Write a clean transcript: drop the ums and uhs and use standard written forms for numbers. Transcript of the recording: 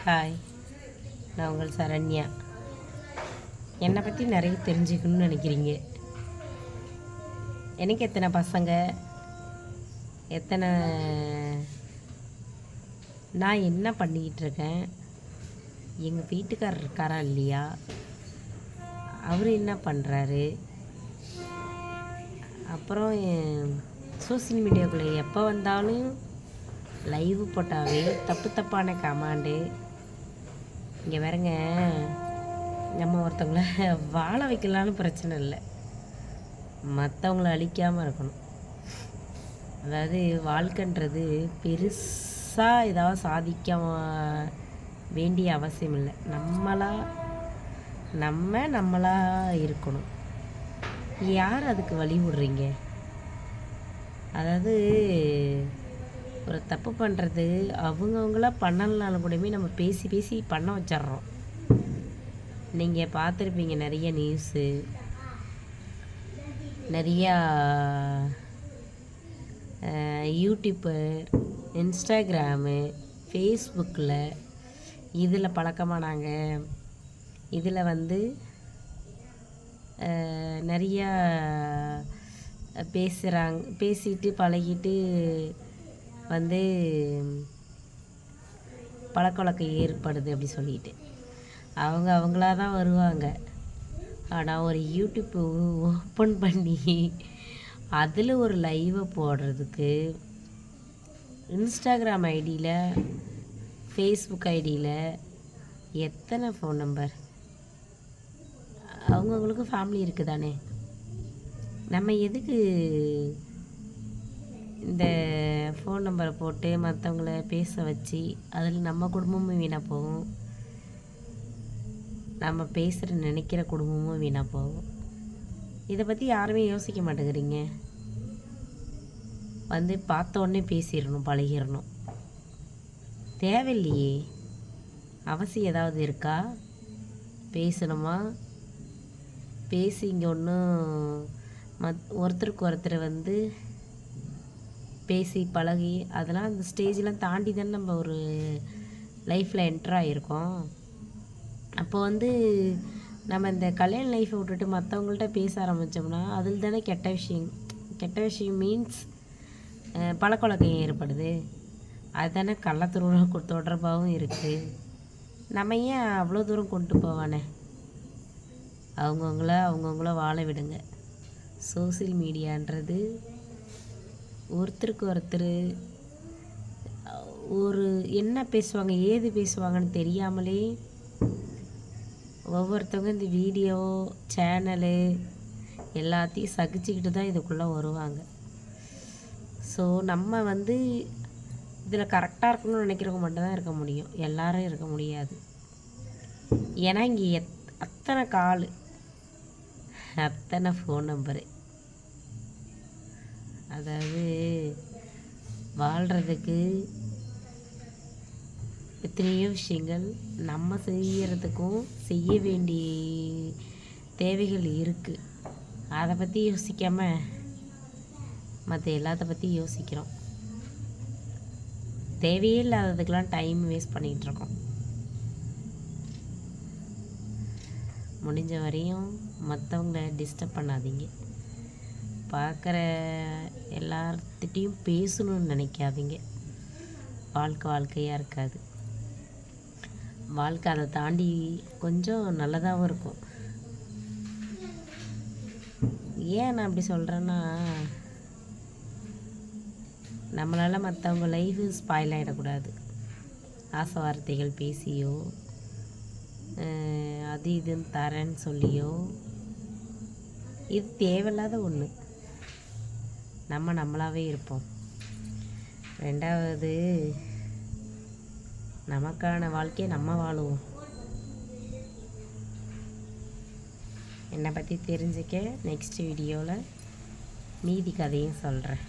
Hi, நான் உங்கள் சரண்யா. என்னை பற்றி நிறைய தெரிஞ்சுக்கணும்னு நினைக்கிறீங்க. எனக்கு எத்தனை பசங்க, எத்தனை, நான் என்ன பண்ணிக்கிட்டு இருக்கேன், எங்கள் வீட்டுக்காரர் இருக்காரா இல்லையா, அவர் என்ன பண்ணுறாரு, அப்புறம் சோசியல் மீடியாவுக்குள்ளே எப்போ வந்தாலும் லைவ் போட்டாவே தப்பான கமாண்டு. இங்கே வேறங்க, நம்ம ஒருத்தவங்கள வாழ வைக்கலான்னு பிரச்சனை இல்லை, மற்றவங்கள அழிக்காமல் இருக்கணும். அதாவது வாழ்க்கைன்றது பெருசாக ஏதாவது சாதிக்க வேண்டிய அவசியம் இல்லை. நம்மளாக இருக்கணும். யார் அதுக்கு வழி விடுறீங்க? அதாவது ஒரு தப்பு பண்ணுறது அவங்கவுங்களா பண்ணலனாலும் கூடவே நம்ம பேசி பண்ண வச்சிட்றோம். நீங்கள் பார்த்துருப்பீங்க நிறைய நியூஸு, நிறையா யூடியூப்பர், இன்ஸ்டாகிராமு, ஃபேஸ்புக்கில் இதில் பழக்கமானாங்க. இதில் நிறையா பேசிட்டு பழகிட்டு பழக்க வழக்கம் ஏற்படுது அப்படி சொல்லிட்டு அவங்களா தான் வருவாங்க. ஆனால் ஒரு யூடியூப் ஓப்பன் பண்ணி அதில் ஒரு லைவை போடுறதுக்கு இன்ஸ்டாகிராம் ஐடியில், ஃபேஸ்புக் ஐடியில் எத்தனை ஃபோன் நம்பர்? அவங்கவுங்களுக்கு ஃபேமிலி இருக்குது தானே. நம்ம எதுக்கு இந்த ஃபோன் நம்பரை போட்டு மற்றவங்கள பேச வச்சு அதில் நம்ம குடும்பமும் வீணாக போகும், நம்ம பேசுகிற நினைக்கிற குடும்பமும் வீணாக போகும். இதை பற்றி யாருமே யோசிக்க மாட்டேங்கிறீங்க. பார்த்த உடனே பேசிடணும், பழகிடணும். தேவையில்லையே. அவசியம் ஏதாவது இருக்கா? பேசணுமா? பேசி இங்கே ஒன்றும் ஒருத்தருக்கு ஒருத்தர் பேசி பழகி அதெல்லாம் அந்த ஸ்டேஜெலாம் தாண்டி தானே நம்ம ஒரு லைஃப்பில் என்ட்ராகிருக்கோம். அப்போ நம்ம இந்த கல்யாண லைஃப்பை விட்டுட்டு மற்றவங்கள்ட்ட பேச ஆரம்பித்தோம்னா அதில் தானே கெட்ட விஷயம் மீன்ஸ் பழக்கவழக்கம் ஏற்படுது. அது தானே தொடர்பாகவும் இருக்குது. நம்ம ஏன் அவ்வளோ தூரம் கொண்டு போவானே? அவங்கவுங்கள வாழ விடுங்க. சோசியல் மீடியான்றது ஒருத்தருக்கு ஒருத்தர் ஒரு என்ன பேசுவாங்க, ஏது பேசுவாங்கன்னு தெரியாமலே ஒவ்வொருத்தவங்க இந்த வீடியோ சேனலு எல்லாத்தையும் சகிச்சுக்கிட்டு தான் இதுக்குள்ளே வருவாங்க. ஸோ நம்ம இதில் கரெக்டாக இருக்கணும்னு நினைக்கிறவங்க மட்டும்தான் இருக்க முடியும், எல்லாரும் இருக்க முடியாது. ஏன்னா இங்கே அத்தனை கால், அத்தனை ஃபோன் நம்பரு. அதாவது வாழ்கிறதுக்கு எத்தனையோ விஷயங்கள் நம்ம செய்கிறதுக்கும் செய்ய வேண்டிய தேவைகள் இருக்குது. அதை பற்றி யோசிக்காமல் மற்ற எல்லாத்த பற்றி யோசிக்கிறோம். தேவையே இல்லாததுக்கெலாம் டைம் வேஸ்ட் பண்ணிகிட்ருக்கோம். முடிஞ்ச வரையும் மற்றவங்கள டிஸ்டர்ப் பண்ணாதீங்க. பார்க்குற எல்லார்த்திட்டையும் பேசணும்னு நினைக்காதீங்க. வாழ்க்கையாக இருக்காது. வாழ்க்கை அதை தாண்டி கொஞ்சம் நல்லதாகவும் இருக்கும். ஏன் நான் அப்படி சொல்கிறேன்னா, நம்மளால் மற்றவங்க லைஃப் ஸ்பாயில் ஆகிடக்கூடாது. ஆசை வார்த்தைகள் பேசியோ அது இதுன்னு தரேன்னு சொல்லியோ, இது தேவையில்லாத ஒன்று. நம்மளாவே இருப்போம். ரெண்டாவது, நமக்கான வாழ்க்கையை நம்ம வாழுவோம். என்னை பற்றி தெரிஞ்சுக்க நெக்ஸ்ட் வீடியோவில் மீதி கதையும் சொல்கிறேன்.